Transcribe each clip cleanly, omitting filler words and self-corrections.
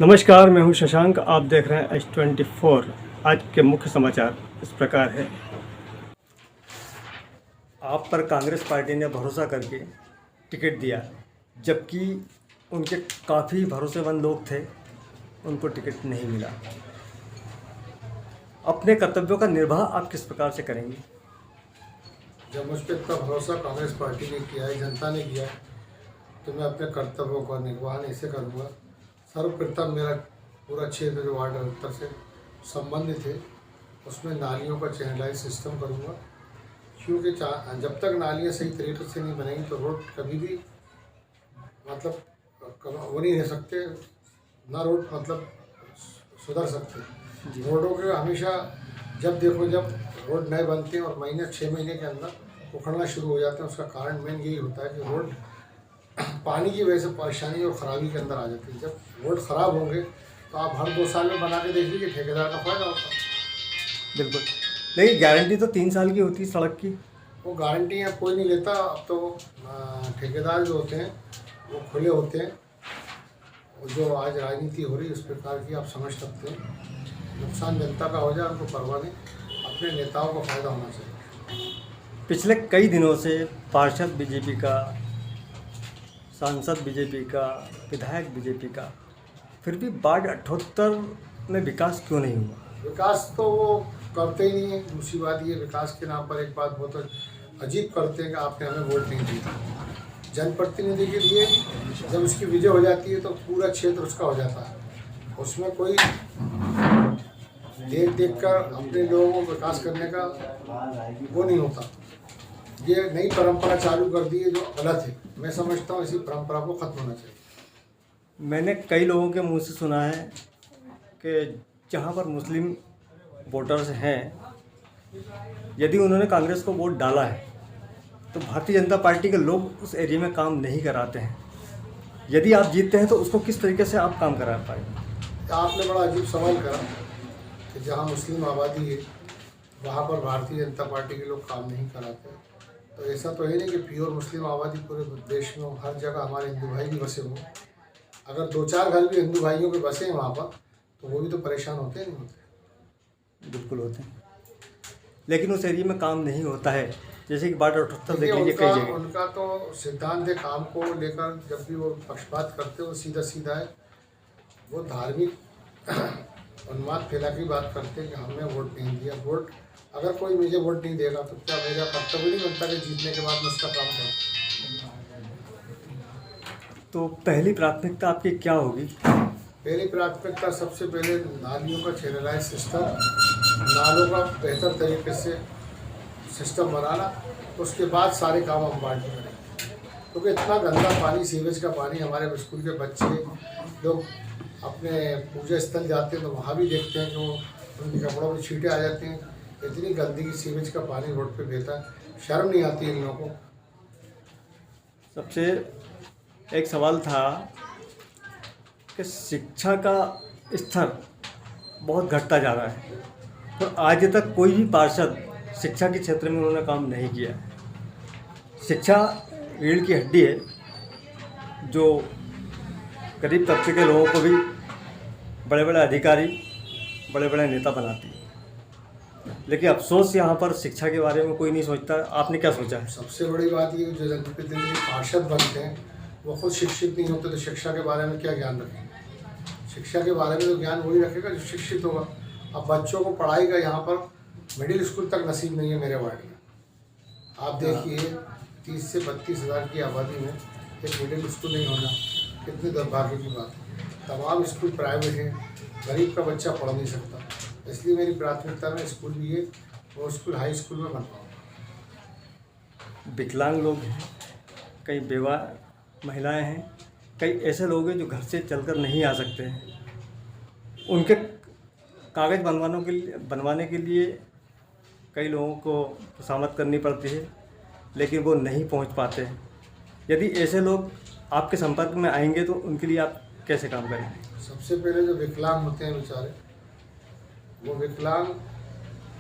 नमस्कार, मैं हूं शशांक। आप देख रहे हैं H24। आज के मुख्य समाचार इस प्रकार है। आप पर कांग्रेस पार्टी ने भरोसा करके टिकट दिया, जबकि उनके काफ़ी भरोसेमंद लोग थे, उनको टिकट नहीं मिला। अपने कर्तव्यों का निर्वाह आप किस प्रकार से करेंगे? जब मुझ पर इतना भरोसा कांग्रेस पार्टी ने किया है, जनता ने किया है, तो मैं अपने कर्तव्यों का निर्वहन ऐसे करूँगा। सर्वप्रथम मेरा पूरा क्षेत्र जो वार्ड उत्तर से संबंधित है, उसमें नालियों का चैनलाइज सिस्टम करूँगा, क्योंकि जब तक नालियाँ सही तरीके से नहीं बनेंगी तो रोड कभी भी मतलब वो नहीं रह सकते, ना रोड मतलब सुधर सकते। रोडों के हमेशा जब रोड नए बनते हैं और 6 महीने के अंदर उखड़ना शुरू हो जाते हैं, उसका कारण मेन यही होता है कि रोड पानी की वजह से परेशानी और ख़राबी के अंदर आ जाती है। जब रोड ख़राब होंगे तो आप हर 2 साल में बना के देख लीजिए, ठेकेदार का फ़ायदा होता है। बिल्कुल, लेकिन गारंटी तो 3 साल की होती है सड़क की। वो गारंटी अब कोई नहीं लेता। अब तो ठेकेदार जो होते हैं वो खुले होते हैं। और जो आज राजनीति हो रही है उस प्रकार की आप समझ सकते हैं। नुकसान जनता का हो जाए उनको परवाह नहीं, अपने नेताओं को फ़ायदा होना चाहिए। पिछले कई दिनों से पार्षद बीजेपी का, सांसद बीजेपी का, विधायक बीजेपी का, फिर भी वार्ड 78 में विकास क्यों नहीं हुआ? विकास तो वो करते ही नहीं है। दूसरी बात ये, विकास के नाम पर एक बात बहुत अजीब करते हैं कि आपने हमें वोट नहीं दिया। जनप्रतिनिधि के लिए जब उसकी विजय हो जाती है तो पूरा क्षेत्र उसका हो जाता है। उसमें कोई देख कर अपने लोगों को विकास करने का वो नहीं होता। ये नई परंपरा चालू कर दी है जो गलत है। मैं समझता हूँ इसी परंपरा को ख़त्म होना चाहिए। मैंने कई लोगों के मुंह से सुना है कि जहाँ पर मुस्लिम वोटर्स हैं, यदि उन्होंने कांग्रेस को वोट डाला है तो भारतीय जनता पार्टी के लोग उस एरिया में काम नहीं कराते हैं। यदि आप जीतते हैं तो उसको किस तरीके से आप काम करा पाएंगे? आपने बड़ा अजीब सवाल करा कि जहाँ मुस्लिम आबादी है वहाँ पर भारतीय जनता पार्टी के लोग काम नहीं कराते। तो ऐसा तो है नहीं कि प्योर मुस्लिम आबादी पूरे देश में हो, हर जगह हमारे हिंदू भाई भी बसे हों। अगर 2-4 घर भी हिंदू भाइयों के बसे हैं वहाँ पर तो वो भी तो परेशान होते नहीं होते? बिल्कुल होते हैं, लेकिन उस एरिया में काम नहीं होता है। जैसे कि वार्ड 78 देख लीजिए, कई जगह उनका तो सिद्धांत है काम को लेकर। जब भी वो पक्षपात करते हैं वो सीधा है। वो धार्मिक उन्माद फैला की बात करते हैं कि हमने वोट नहीं दिया। वोट अगर कोई मुझे वोट नहीं देगा तो क्या मेरा कर्तव्य नहीं बनता कि जीतने के बाद मैं उसका काम करूँ? तो पहली प्राथमिकता आपकी क्या होगी? पहली प्राथमिकता सबसे पहले नालियों का चैनलाइज सिस्टम, नालों का बेहतर तरीके से सिस्टम बनाना। उसके बाद सारे काम हम बांट करेंगे, क्योंकि इतना गंदा पानी, सीवेज का पानी, हमारे स्कूल के बच्चे लोग अपने पूजा स्थल जाते हैं तो वहाँ भी देखते हैं कि वो उनके कपड़ों में छींटे आ जाती हैं। इतनी गंदगी सीवेज का पानी रोड पे बहता है, शर्म नहीं आती इन लोगों को। सबसे एक सवाल था कि शिक्षा का स्तर बहुत घटता जा रहा है, और आज तक कोई भी पार्षद शिक्षा के क्षेत्र में उन्होंने काम नहीं किया। शिक्षा रीढ़ की हड्डी है जो गरीब तबके के लोगों को भी बड़े बड़े अधिकारी, बड़े बड़े नेता बनाती है। लेकिन अफसोस यहाँ पर शिक्षा के बारे में कोई नहीं सोचता। आपने क्या सोचा है? सबसे बड़ी बात ये, जो जनप्रतिनिधि पार्षद बनते हैं वो खुद शिक्षित नहीं होते तो शिक्षा के बारे में क्या ज्ञान रखेंगे? शिक्षा के बारे में तो ज्ञान वही रखेगा जो शिक्षित होगा। अब बच्चों को पढ़ाई का यहाँ पर मिडिल स्कूल तक नसीब नहीं है मेरे वार्ड में। आप देखिए 30 से 32 हज़ार की आबादी में एक मिडिल स्कूल नहीं होना कितनी दुर्भाग्य की बात है। तमाम स्कूल प्राइवेट हैं, गरीब का बच्चा पढ़ नहीं सकता। इसलिए मेरी प्राथमिकता में स्कूल भी है, वो स्कूल हाई स्कूल में बनवाऊँ। विकलांग लोग हैं, कई बेवा महिलाएं हैं, कई ऐसे लोग हैं जो घर से चलकर नहीं आ सकते हैं। उनके कागज़ बनवाने के लिए कई लोगों को खुशामद करनी पड़ती है, लेकिन वो नहीं पहुंच पाते हैं। यदि ऐसे लोग आपके संपर्क में आएंगे तो उनके लिए आप कैसे काम करेंगे? सबसे पहले जो विकलांग होते हैं बेचारे, वो विकलांग,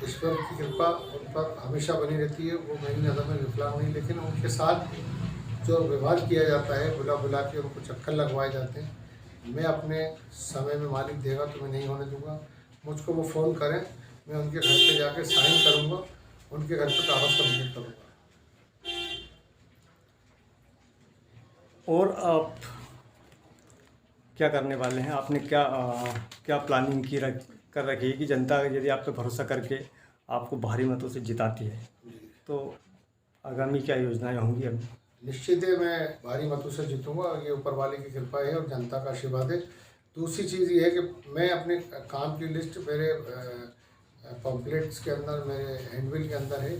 ईश्वर की कृपा उन पर हमेशा बनी रहती है। वो मेरी नज़र में विकलांग नहीं, लेकिन उनके साथ जो व्यवहार किया जाता है, बुला बुला के उनको चक्कर लगवाए जाते हैं, मैं अपने समय में मालिक देगा तो मैं नहीं होने दूंगा। मुझको वो फ़ोन करें, मैं उनके घर पे जाके साइन करूंगा, उनके घर पे कागज़ कंप्लीट करूंगा। और आप क्या करने वाले हैं? आपने क्या प्लानिंग कर रखी है कि जनता यदि आप पे भरोसा करके आपको भारी मतों से जिताती है तो आगामी क्या योजनाएं होंगी अभी? निश्चित है, मैं भारी मतों से जीतूंगा, ये ऊपर वाले की कृपा है और जनता का आशीर्वाद है। दूसरी चीज़ ये है कि मैं अपने काम की लिस्ट मेरे पम्पलेट्स के अंदर, मेरे हैंडबिल के अंदर है,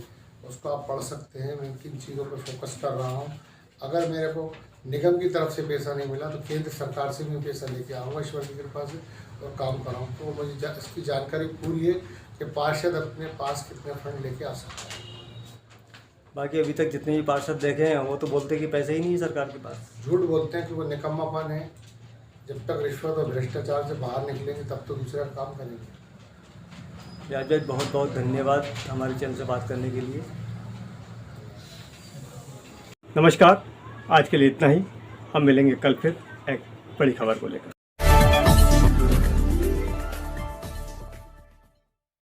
उसको आप पढ़ सकते हैं। मैं किन चीज़ों पर फोकस कर रहा हूँ। अगर मेरे को निगम की तरफ से पैसा नहीं मिला तो केंद्र सरकार से भी पैसा लेके आऊँगा ईश्वर की कृपा से और काम कराऊँ। तो मुझे इसकी जानकारी पूरी है कि पार्षद अपने पास कितने फंड लेके आ सकता है। बाकी अभी तक जितने भी पार्षद देखे हैं वो तो बोलते हैं कि पैसे ही नहीं है सरकार के पास। झूठ बोलते हैं कि वो निकम्मापन है। जब तक रिश्वत और भ्रष्टाचार से बाहर निकलेंगे तब तो दूसरा काम करेंगे। ब्याज भाई बहुत बहुत धन्यवाद हमारे चैनल से बात करने के लिए। नमस्कार, आज के लिए इतना ही। हम मिलेंगे कल फिर एक बड़ी खबर को लेकर।